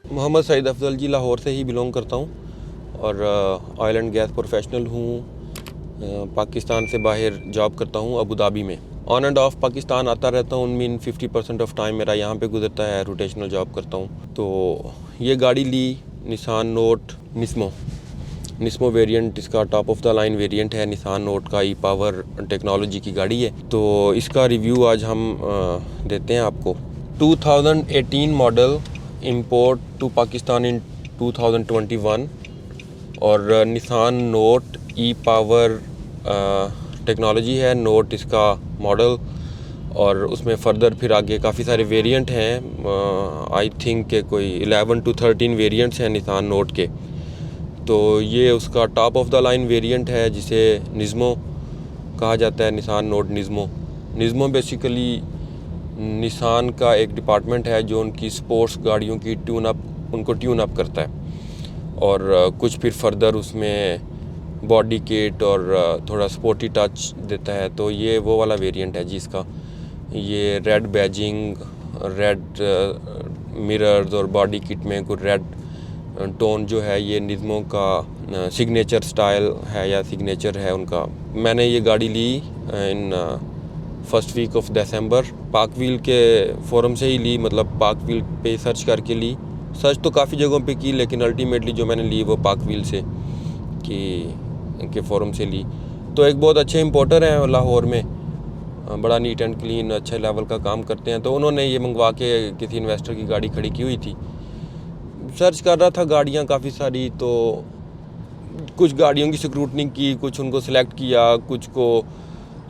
मोहम्मद सईद अफजल जी लाहौर से ही बिलोंग करता हूँ और ऑयल एंड गैस प्रोफेशनल हूँ। पाकिस्तान से बाहर जॉब करता हूँ अबू धाबी में। ऑन एंड ऑफ पाकिस्तान आता रहता हूँ। मीन 50% ऑफ टाइम मेरा यहाँ पे गुजरता है। रोटेशनल जॉब करता हूँ। तो ये गाड़ी ली निसान नोट निस्मो वेरिएंट, इसका top of the line variant है। निसान नोट का ई पावर टेक्नोलॉजी की गाड़ी है। तो इसका रिव्यू आज हम देते हैं आपको। 2018 मॉडल, इंपोर्ट टू पाकिस्तान इन 2021 और निसान नोट ई पावर टेक्नोलॉजी है। नोट इसका मॉडल और उसमें फ़र्दर फिर आगे काफ़ी सारे वेरिएंट हैं। आई थिंक के कोई 11 to 13 वेरिएंट्स हैं निसान नोट के। तो ये उसका top of the line variant है जिसे निज़्मो कहा जाता है। निसान नोट निज़्मो बेसिकली निसान का एक डिपार्टमेंट है जो उनकी स्पोर्ट्स गाड़ियों की ट्यून अप करता है और कुछ फिर फर्दर उसमें बॉडी किट और थोड़ा स्पोर्टी टच देता है। तो ये वो वाला वेरिएंट है जिसका ये रेड बैजिंग, रेड मिरर्स और बॉडी किट में कोई रेड टोन जो है ये निज़्मो का सिग्नेचर स्टाइल है या सिग्नेचर है उनका। मैंने ये गाड़ी ली in first week of December. PakWheels के फोरम से ही ली, मतलब पाक व्हील पे सर्च करके ली। सर्च तो काफ़ी जगहों पे की लेकिन अल्टीमेटली जो मैंने ली वो पाक व्हील से के फोरम से ली। तो एक बहुत अच्छे इंपोर्टर हैं लाहौर में, बड़ा नीट एंड क्लीन अच्छे लेवल का काम करते हैं। तो उन्होंने ये मंगवा के किसी इन्वेस्टर की गाड़ी खड़ी की हुई थी। सर्च कर रहा था गाड़ियाँ काफ़ी सारी, तो कुछ गाड़ियों की स्क्रूटनी की, कुछ उनको सिलेक्ट किया, कुछ को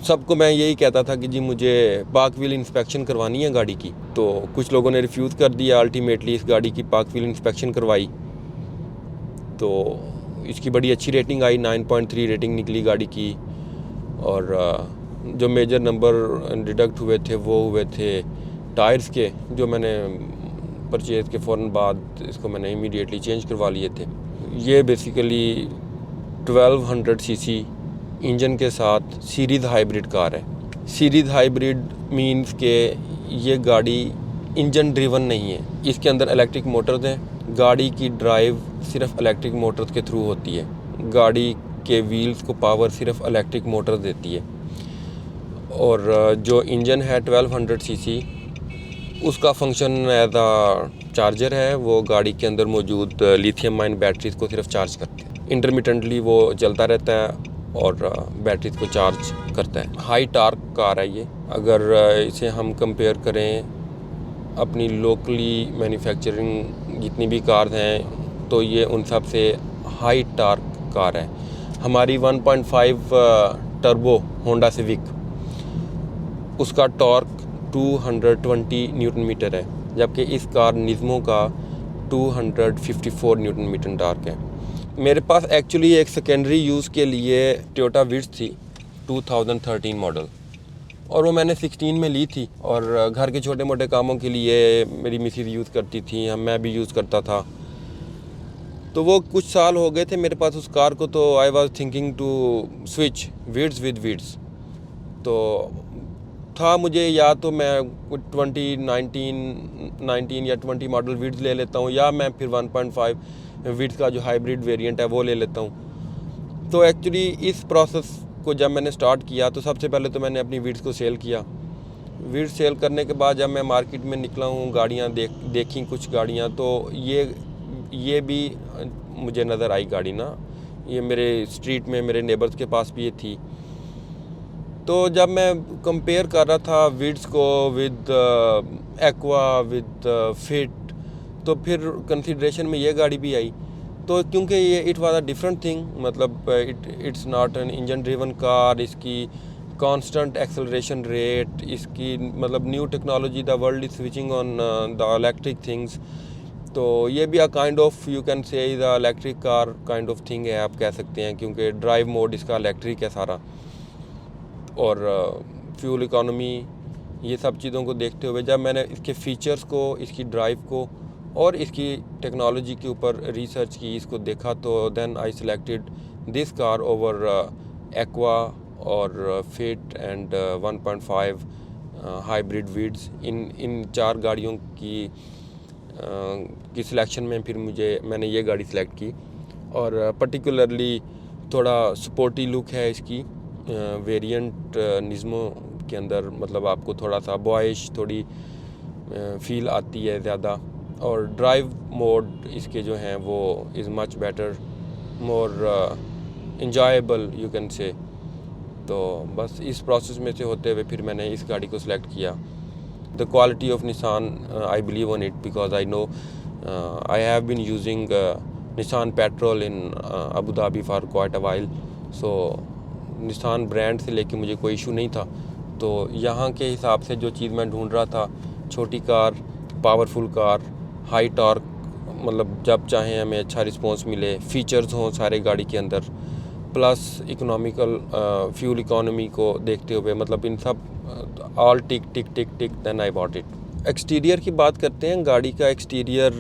सबको मैं यही कहता था कि जी मुझे पाक व्हील इंस्पेक्शन करवानी है गाड़ी की। तो कुछ लोगों ने रिफ्यूज़ कर दिया। अल्टीमेटली इस गाड़ी की पाक व्हील इंस्पेक्शन करवाई तो इसकी बड़ी अच्छी रेटिंग आई, 9.3 रेटिंग निकली गाड़ी की। और जो मेजर नंबर डिडक्ट हुए थे वो हुए थे टायर्स के, जो मैंने परचेज़ के फ़ौरन बाद इसको मैंने इमीडिएटली चेंज करवा लिए थे। ये बेसिकली 1200 सीसी इंजन के साथ सीरीज़ हाइब्रिड कार है। सीरीज़ हाइब्रिड मींस के ये गाड़ी इंजन ड्रिवन नहीं है, इसके अंदर इलेक्ट्रिक मोटर्स हैं। गाड़ी की ड्राइव सिर्फ इलेक्ट्रिक मोटर्स के थ्रू होती है। गाड़ी के व्हील्स को पावर सिर्फ इलेक्ट्रिक मोटर्स देती है। और जो इंजन है 1200 सीसी, उसका फंक्शन एज आ चार्जर है। वो गाड़ी के अंदर मौजूद लिथियम आयन बैटरीज को सिर्फ चार्ज करते हैं। इंटरमिटेंटली वो चलता रहता है और बैटरीज को चार्ज करता है। हाई टार्क कार है ये। अगर इसे हम कंपेयर करें अपनी लोकली मैन्युफैक्चरिंग जितनी भी कार्स हैं तो ये उन सब से हाई टार्क कार है। हमारी 1.5 टर्बो होंडा सिविक, उसका टॉर्क 220 न्यूटन मीटर है, जबकि इस कार निज़्मो का 254 न्यूटन मीटर टॉर्क है। मेरे पास एक्चुअली एक सेकेंडरी यूज़ के लिए टोयोटा विट्स थी 2013 मॉडल, और वो मैंने 16 में ली थी। और घर के छोटे मोटे कामों के लिए मेरी मिसेस यूज़ करती थी, मैं भी यूज़ करता था। तो वो कुछ साल हो गए थे मेरे पास उस कार को। तो I was thinking to switch विड्स विद विड्स। तो था मुझे या तो मैं 2019 या 20 मॉडल विड्स ले लेता हूँ, या मैं फिर 1.5 विड्स का जो हाइब्रिड वेरिएंट है वो ले लेता हूँ। तो एक्चुअली इस प्रोसेस को जब मैंने स्टार्ट किया तो सबसे पहले तो मैंने अपनी विड्स को सेल किया। विड्स सेल करने के बाद जब मैं मार्केट में निकला हूँ, गाड़ियाँ देखी कुछ गाड़ियाँ, तो ये भी मुझे नज़र आई गाड़ी ना। ये मेरे स्ट्रीट में मेरे नेबर्स के पास भी ये थी। तो जब मैं कंपेयर कर रहा था विड्स को विद एक्वा विद फिट, तो फिर कंसिडरेशन में ये गाड़ी भी आई। तो क्योंकि ये it was a different thing, मतलब it's not an engine driven car. इसकी कांस्टेंट एक्सेलरेशन रेट, इसकी मतलब new technology, the world is switching on the electric things. तो ये भी a kind of you can say the electric car kind of thing है, आप कह सकते हैं, क्योंकि ड्राइव मोड इसका इलेक्ट्रिक है सारा। और फ्यूल इकोनॉमी, ये सब चीज़ों को देखते हुए जब मैंने इसके फ़ीचर्स को, इसकी ड्राइव को और इसकी टेक्नोलॉजी के ऊपर रिसर्च की, इसको देखा, तो then I selected this car over Aqua और फिट एंड 1.5 हाइब्रिड विड्स। इन चार गाड़ियों की की सिलेक्शन में फिर मैंने ये गाड़ी सिलेक्ट की। और पर्टिकुलरली थोड़ा स्पोर्टी लुक है इसकी वेरिएंट निज़्मो के अंदर, मतलब आपको थोड़ा सा बॉयश थोड़ी फील आती है ज़्यादा। और ड्राइव मोड इसके जो हैं वो is much better, more enjoyable you can से। तो बस इस प्रोसेस में से होते हुए फिर मैंने इस गाड़ी को सिलेक्ट किया। The quality of Nissan, I believe on it because I know I have been using Nissan petrol in Abu Dhabi for quite a while. So Nissan brand से लेके मुझे कोई इशू नहीं था। तो यहाँ के हिसाब से जो चीज़ मैं ढूंढ रहा था, छोटी car, powerful car, high torque, मतलब जब चाहें हमें अच्छा रिस्पॉन्स मिले, फीचर्स हों सारे गाड़ी के अंदर, प्लस इकोनॉमिकल फ्यूल इकोनॉमी को देखते हुए, मतलब इन सब all tick tick tick tick, then I bought it. Exterior की बात करते हैं। गाड़ी का एक्सटीरियर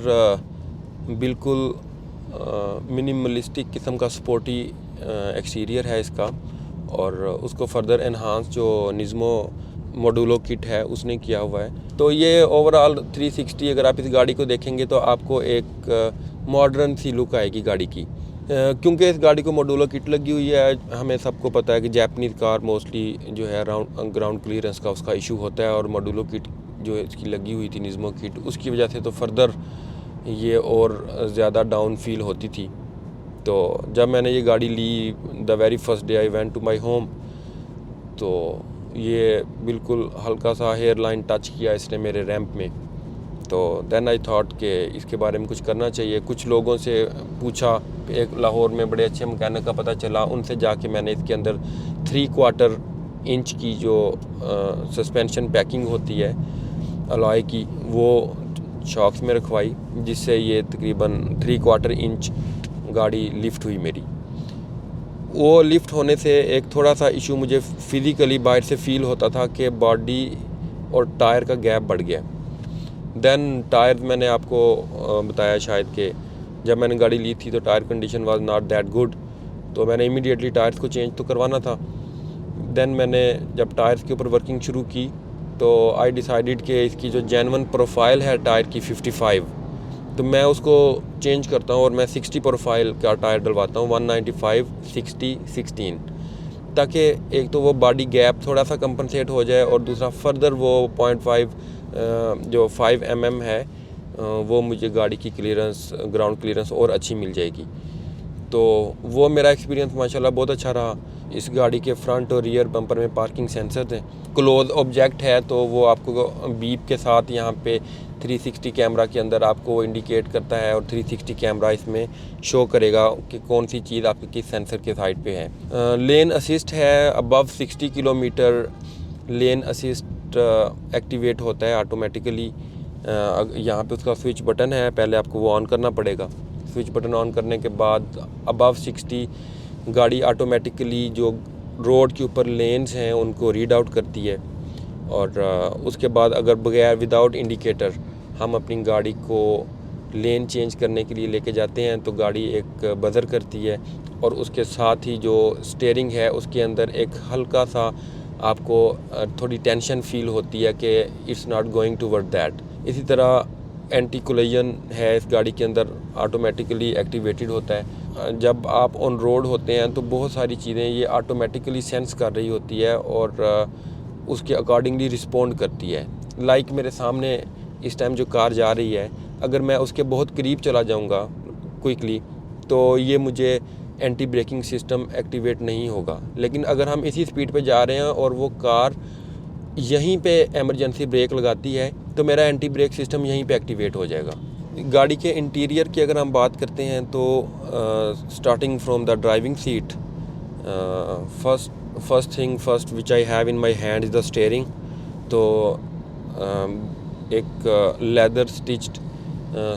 बिल्कुल मिनिमलिस्टिक किस्म का स्पोर्टी एक्सटीरियर है इसका, और उसको फर्दर एनहांस जो निज़्मो मॉड्यूलो किट है उसने किया हुआ है। तो ये ओवरऑल 360 अगर आप इस गाड़ी को देखेंगे तो आपको एक मॉडर्न सी लुक आएगी गाड़ी की, क्योंकि इस गाड़ी को मॉड्यूलो किट लगी हुई है। हमें सबको पता है कि जापानीज़ कार मोस्टली जो है ग्राउंड क्लियरेंस का उसका इशू होता है, और मॉड्यूलो किट जो इसकी लगी हुई थी निज़्मो किट, उसकी वजह से तो फर्दर ये और ज़्यादा डाउन फील होती थी। तो जब मैंने ये गाड़ी ली, the very first day I went to my home, तो ये बिल्कुल हल्का सा हेयर लाइन टच किया इसने मेरे रैंप में। तो देन आई थॉट कि इसके बारे में कुछ करना चाहिए। कुछ लोगों से पूछा, एक लाहौर में बड़े अच्छे मैकेनिक का पता चला, उनसे जाके मैंने इसके अंदर 3/4 इंच की जो सस्पेंशन पैकिंग होती है अलॉय की, वो शॉक्स में रखवाई, जिससे ये तकरीबन 3/4 इंच गाड़ी लिफ्ट हुई मेरी। वो लिफ्ट होने से एक थोड़ा सा इशू मुझे फिज़िकली बाहर से फ़ील होता था कि बॉडी और टायर का गैप बढ़ गया। देन टायर मैंने आपको बताया शायद कि जब मैंने गाड़ी ली थी तो tyre condition was not that good, तो मैंने इमीडिएटली टायर्स को चेंज तो करवाना था। देन मैंने जब टायर्स के ऊपर वर्किंग शुरू की तो आई डिसाइडेड कि इसकी जो जेन्युइन प्रोफाइल है टायर की 55, तो मैं उसको चेंज करता हूँ और मैं 60 प्रोफाइल का टायर डलवाता हूँ, 195 60 16, ताकि एक तो वो बॉडी गैप थोड़ा सा कंपनसेट हो जाए, और दूसरा फर्दर वो 0.5 जो 5 mm है वो मुझे गाड़ी की क्लियरेंस, ग्राउंड क्लियरेंस और अच्छी मिल जाएगी। तो वो मेरा एक्सपीरियंस माशाल्लाह बहुत अच्छा रहा। इस गाड़ी के फ्रंट और रियर बम्पर में पार्किंग सेंसर थे। क्लोज ऑब्जेक्ट है तो वो आपको बीप के साथ यहाँ पे 360 कैमरा के अंदर आपको इंडिकेट करता है, और 360 कैमरा इसमें शो करेगा कि कौन सी चीज़ आपके किस सेंसर के साइड पे है। लेन असिस्ट है, अबव 60 किलोमीटर लेन असिस्ट एक्टिवेट होता है ऑटोमेटिकली। यहाँ पे उसका स्विच बटन है, पहले आपको वो ऑन करना पड़ेगा। स्विच बटन ऑन करने के बाद अबव 60 गाड़ी ऑटोमेटिकली जो रोड के ऊपर लेन्स हैं उनको रीड आउट करती है, और उसके बाद अगर बगैर विदाउट इंडिकेटर हम अपनी गाड़ी को लेन चेंज करने के लिए लेके जाते हैं तो गाड़ी एक बज़र करती है, और उसके साथ ही जो स्टीयरिंग है उसके अंदर एक हल्का सा आपको थोड़ी टेंशन फील होती है कि it's not going toward that. इसी तरह एंटी कोलिजन है इस गाड़ी के अंदर, ऑटोमेटिकली एक्टिवेटेड होता है। जब आप ऑन रोड होते हैं तो बहुत सारी चीज़ें ये ऑटोमेटिकली सेंस कर रही होती है और उसके अकॉर्डिंगली रिस्पोंड करती है। लाइक मेरे सामने इस टाइम जो कार जा रही है, अगर मैं उसके बहुत करीब चला जाऊंगा क्विकली तो ये मुझे एंटी ब्रेकिंग सिस्टम एक्टिवेट नहीं होगा। लेकिन अगर हम इसी स्पीड पे जा रहे हैं और वो कार यहीं पे इमरजेंसी ब्रेक लगाती है तो मेरा एंटी ब्रेक सिस्टम यहीं पे एक्टिवेट हो जाएगा। गाड़ी के इंटीरियर की अगर हम बात करते हैं तो starting from the driving seat, first thing first which I have in my hand is the steering. तो एक लेदर स्टिच्ड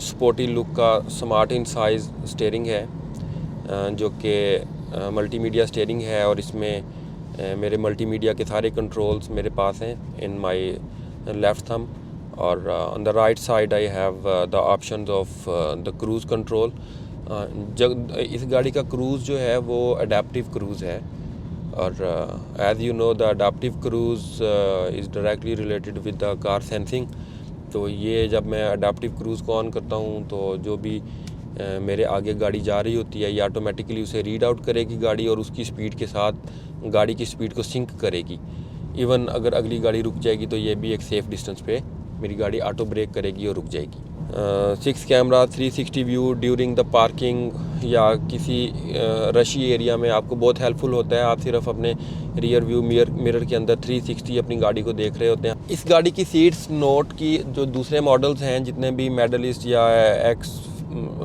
स्पोर्टी लुक का स्मार्ट इन साइज़ स्टीयरिंग है, जो कि मल्टीमीडिया स्टीयरिंग है, और इसमें मेरे मल्टीमीडिया के सारे कंट्रोल्स मेरे पास हैं इन माय लेफ़्ट थंब, और on the right side I have the options of the cruise control. जब इस गाड़ी का क्रूज़ जो है वो अडेप्टिव क्रूज़ है, और as you know the adaptive cruise is directly related with the car sensing. तो ये जब मैं अडाप्टिव क्रूज़ को ऑन करता हूँ तो जो भी मेरे आगे गाड़ी जा रही होती है ये ऑटोमेटिकली उसे रीड आउट करेगी गाड़ी, और उसकी स्पीड के साथ गाड़ी की स्पीड को सिंक करेगी। इवन अगर अगली गाड़ी रुक जाएगी तो ये भी एक सेफ़ डिस्टेंस पे मेरी गाड़ी ऑटो ब्रेक करेगी और रुक जाएगी। 6 camera 360 view during the parking या किसी रशी एरिया में आपको बहुत हेल्पफुल होता है। आप सिर्फ अपने रियर व्यू मिरर के अंदर 360 अपनी गाड़ी को देख रहे होते हैं। इस गाड़ी की सीट्स नोट की जो दूसरे मॉडल्स हैं, जितने भी मेडलिस्ट या एक्स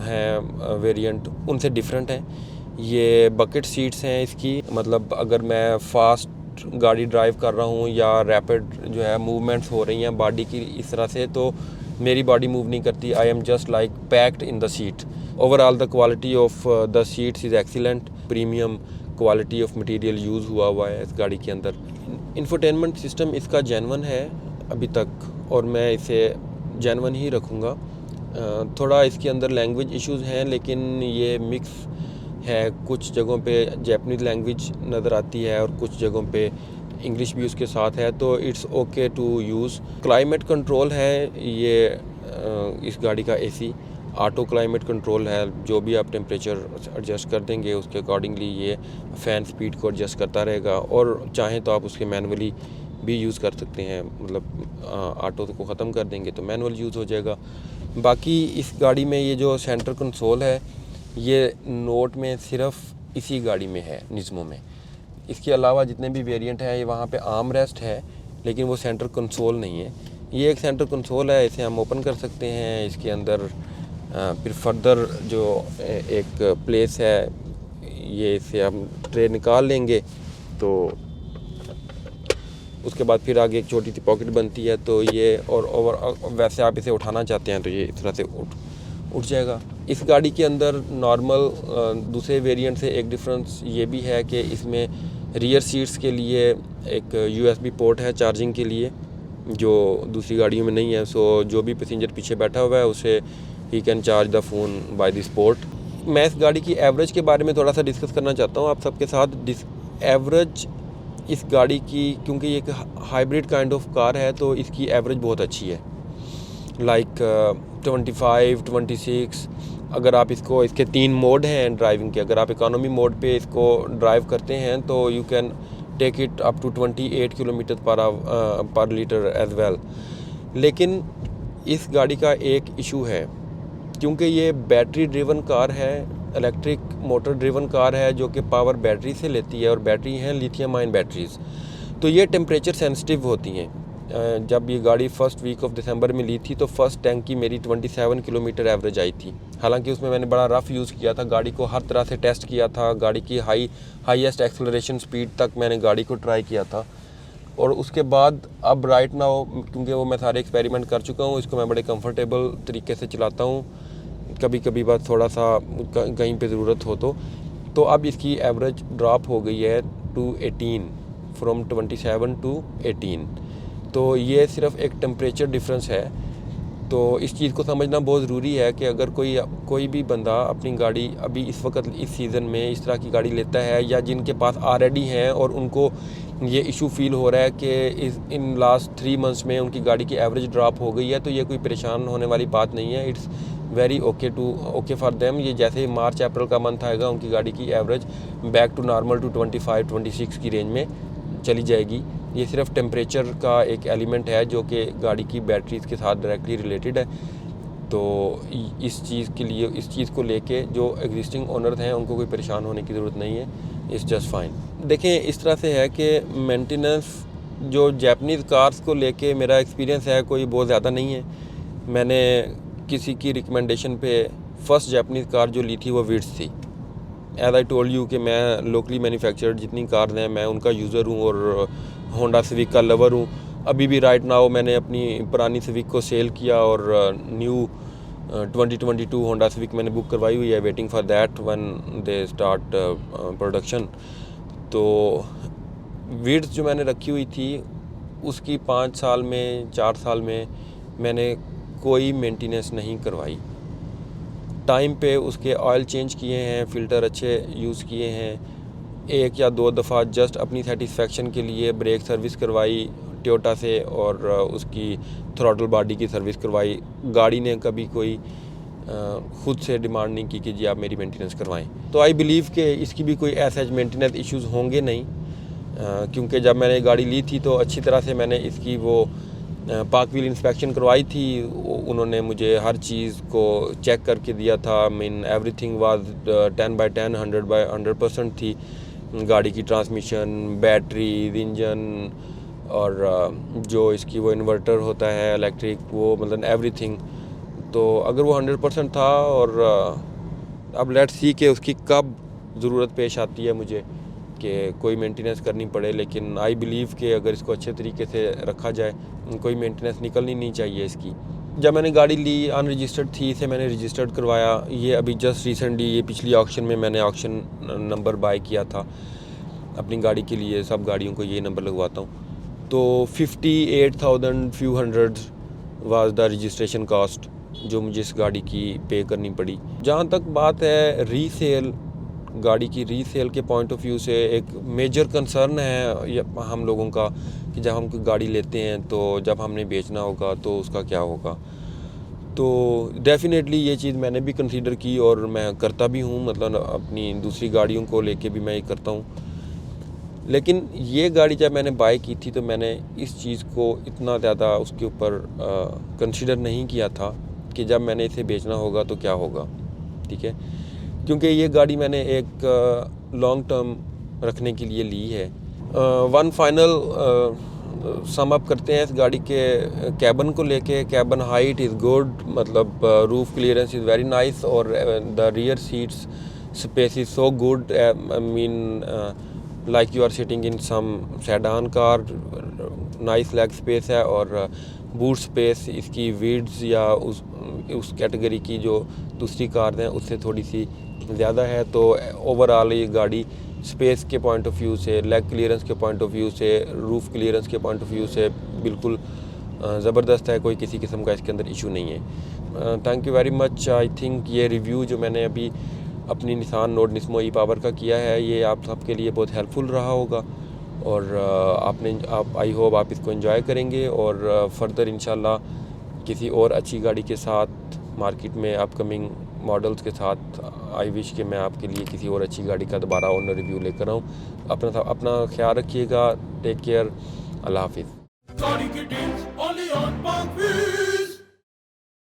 हैं वेरिएंट, उनसे डिफरेंट हैं। ये बकेट सीट्स हैं इसकी, मतलब अगर मैं फास्ट गाड़ी ड्राइव कर रहा हूँ या रैपिड जो है मूवमेंट्स हो रही हैं बॉडी की इस तरह से, तो मेरी बॉडी मूव नहीं करती। I am just like packed in the seat. Overall the quality of the seats is excellent. Premium quality of material use हुआ है इस गाड़ी के अंदर। इंफोटेनमेंट सिस्टम इसका जेन्युइन है अभी तक, और मैं इसे जेन्युइन ही रखूँगा। थोड़ा इसके अंदर लैंग्वेज इश्यूज़ हैं, लेकिन ये मिक्स है। कुछ जगहों पे जापानीज़ लैंग्वेज नज़र आती है और कुछ जगहों पे इंग्लिश भी उसके साथ है, तो it's okay to use. Climate control है ये इस गाड़ी का एसी, ऑटो क्लाइमेट कंट्रोल है। जो भी आप टेम्परेचर एडजस्ट कर देंगे उसके अकॉर्डिंगली ये फ़ैन स्पीड को एडजस्ट करता रहेगा, और चाहें तो आप उसके मैनुअली भी यूज़ कर सकते हैं। मतलब ऑटो को ख़त्म कर देंगे तो मैनुअल यूज़ हो जाएगा। बाकी इस गाड़ी में ये जो सेंटर कंसोल है ये नोट में सिर्फ इसी गाड़ी में है, निज़्मो में। इसके अलावा जितने भी वेरिएंट हैं ये वहाँ पे आर्म रेस्ट है, लेकिन वो सेंटर कंसोल नहीं है। ये एक सेंटर कंसोल है, इसे हम ओपन कर सकते हैं। इसके अंदर फिर फर्दर जो एक प्लेस है, ये इसे हम ट्रे निकाल लेंगे तो उसके बाद फिर आगे एक छोटी सी पॉकेट बनती है, तो ये और वैसे आप इसे उठाना चाहते हैं तो ये इस तरह से उठ जाएगा। इस गाड़ी के अंदर नॉर्मल दूसरे वेरिएंट से एक डिफरेंस ये भी है कि इसमें रियर सीट्स के लिए एक USB पोर्ट है चार्जिंग के लिए, जो दूसरी गाड़ियों में नहीं है। सो जो भी पैसेंजर पीछे बैठा हुआ है उसे ही can charge the phone by this port. मैं इस गाड़ी की एवरेज के बारे में थोड़ा सा डिस्कस करना चाहता हूँ आप सबके साथ। एवरेज इस गाड़ी की, क्योंकि ये एक हाइब्रिड काइंड ऑफ कार है, तो इसकी एवरेज बहुत अच्छी है। लाइक 25, 26। अगर आप इसको, इसके 3 मोड हैं ड्राइविंग के। अगर आप इकोनॉमी मोड पे इसको ड्राइव करते हैं तो you can take it up to 28 kilometre per litre as well. लेकिन इस गाड़ी का एक इशू है, क्योंकि ये बैटरी ड्रिवन कार है, इलेक्ट्रिक मोटर ड्रिवन कार है जो कि पावर बैटरी से लेती है, और बैटरी हैं लिथियम आयन बैटरीज़, तो ये टेम्परेचर सेंसिटिव होती हैं। जब ये गाड़ी फर्स्ट वीक ऑफ दिसंबर में ली थी तो फर्स्ट टैंक की मेरी 27 किलोमीटर एवरेज आई थी। हालांकि उसमें मैंने बड़ा रफ़ यूज़ किया था, गाड़ी को हर तरह से टेस्ट किया था, गाड़ी की हाईएस्ट एक्सेलरेशन स्पीड तक मैंने गाड़ी को ट्राई किया था। और उसके बाद अब राइट नाउ, क्योंकि वो मैं सारे एक्सपेरिमेंट कर चुका हूँ, इसको मैं बड़े कंफर्टेबल तरीके से चलाता हूँ। कभी कभी बस थोड़ा सा कहीं पे ज़रूरत हो तो अब इसकी एवरेज ड्रॉप हो गई है टू 18, फ्रॉम 27 टू 18। तो ये सिर्फ एक टेम्परेचर डिफरेंस है। तो इस चीज़ को समझना बहुत ज़रूरी है कि अगर कोई भी बंदा अपनी गाड़ी अभी इस वक्त इस सीज़न में इस तरह की गाड़ी लेता है, या जिनके पास ऑलरेडी हैं और उनको ये इशू फील हो रहा है कि इन लास्ट 3 मंथ्स में उनकी गाड़ी की एवरेज ड्रॉप हो गई है, तो ये कोई परेशान होने वाली बात नहीं है। It's very okay for them. ये जैसे ही मार्च अप्रैल का मंथ आएगा उनकी गाड़ी की average back to normal to 25, 26 की रेंज में चली जाएगी। ये सिर्फ टेम्परेचर का एक एलिमेंट है जो कि गाड़ी की बैटरीज़ के साथ डायरेक्टली रिलेटेड है। तो इस चीज़ को लेके जो एग्जिस्टिंग ओनर्स हैं उनको कोई परेशान होने की ज़रूरत नहीं है। It's just fine. देखें, इस तरह से है कि मेंटेनेंस जो जापानीज़ कार्स को लेके मेरा एक्सपीरियंस है कोई बहुत ज़्यादा नहीं है। मैंने किसी की रिकमेंडेशन पे फर्स्ट जापानीज़ कार जो ली थी वो विट्स थी। एज आई टोल्ड यू कि मैं लोकली मैन्युफैक्चर्ड जितनी कार्स हैं मैं उनका यूज़र हूँ और होंडा सिविक का लवर हूँ। अभी भी राइट नाउ मैंने अपनी पुरानी सिविक को सेल किया और न्यू 2022 होंडा सिविक मैंने बुक करवाई हुई है, waiting for that when they start production. तो विट्स जो मैंने रखी हुई थी उसकी 5 साल में 4 साल में मैंने कोई मेंटेनेंस नहीं करवाई। टाइम पे उसके ऑयल चेंज किए हैं, फ़िल्टर अच्छे यूज़ किए हैं, 1 या 2 दफ़ा जस्ट अपनी सेटिस्फेक्शन के लिए ब्रेक सर्विस करवाई, टोयोटा से और उसकी थ्रॉटल बॉडी की सर्विस करवाई। गाड़ी ने कभी कोई ख़ुद से डिमांड नहीं की कि जी आप मेरी मेंटेनेंस करवाएं। तो आई बिलीव कि इसकी भी कोई ऐसा मेंटेनेंस इश्यूज़ होंगे नहीं, क्योंकि जब मैंने गाड़ी ली थी तो अच्छी तरह से मैंने इसकी वो पार्क व्हील इंस्पेक्शन करवाई थी। उन्होंने मुझे हर चीज़ को चेक करके दिया था। मीन एवरीथिंग वाज 10/10 100/100% थी। गाड़ी की ट्रांसमिशन, बैटरी, इंजन और जो इसकी वो इन्वर्टर होता है इलेक्ट्रिक, वो मतलब एवरीथिंग। तो अगर वो 100% था और अब लेट्स सी कि उसकी कब ज़रूरत पेश आती है मुझे कि कोई मेंटेनेंस करनी पड़े, लेकिन आई बिलीव कि अगर इसको अच्छे तरीके से रखा जाए कोई मेंटेनेंस निकलनी नहीं चाहिए इसकी। जब मैंने गाड़ी ली अनरजिस्टर्ड थी, इसे मैंने रजिस्टर्ड करवाया। ये अभी जस्ट रिसेंटली ये पिछली ऑक्शन में मैंने ऑक्शन नंबर बाय किया था अपनी गाड़ी के लिए। सब गाड़ियों को ये नंबर लगवाता हूँ। तो 58,000 few hundred was the registration cost जो मुझे इस गाड़ी की पे करनी पड़ी। जहाँ तक बात है रीसेल, गाड़ी की रीसेल के पॉइंट ऑफ व्यू से एक मेजर कंसर्न है हम लोगों का कि जब हम कोई गाड़ी लेते हैं तो जब हमने बेचना होगा तो उसका क्या होगा। तो डेफिनेटली ये चीज़ मैंने भी कंसीडर की और मैं करता भी हूँ, मतलब अपनी दूसरी गाड़ियों को लेके भी मैं ये करता हूँ। लेकिन ये गाड़ी जब मैंने बाय की थी तो मैंने इस चीज़ को इतना ज़्यादा उसके ऊपर कंसीडर नहीं किया था कि जब मैंने इसे बेचना होगा तो क्या होगा, ठीक है। क्योंकि ये गाड़ी मैंने एक लॉन्ग टर्म रखने के लिए ली है। वन फाइनल सम अप करते हैं इस गाड़ी के कैबन को लेके। कैबन हाइट इज़ गुड, मतलब roof clearance is very nice और the rear seats space is so good. I mean like you are sitting in some sedan car. Nice leg space है और बूट स्पेस इसकी width या उस category की जो दूसरी कार हैं उससे थोड़ी सी ज़्यादा है। तो ओवरऑल ये गाड़ी स्पेस के पॉइंट ऑफ व्यू से, लेग क्लियरेंस के पॉइंट ऑफ व्यू से, रूफ क्लियरेंस के पॉइंट ऑफ व्यू से बिल्कुल ज़बरदस्त है। कोई किसी किस्म का इसके अंदर इशू नहीं है। Thank you very much. I think ये रिव्यू जो मैंने अभी अपनी निसान नोट निस्मो ई पावर का किया है ये आप सबके लिए बहुत हेल्पफुल रहा होगा और आप आई होप आप इसको एंजॉय करेंगे और फर्दर इंशाल्लाह किसी और अच्छी गाड़ी के साथ मार्केट में अपकमिंग मॉडल्स के साथ आई विश कि मैं आपके लिए किसी और अच्छी गाड़ी का दोबारा ऑनर रिव्यू लेकर आऊँ। अपना ख्याल रखिएगा। Take care. अल्लाह हाफिज़।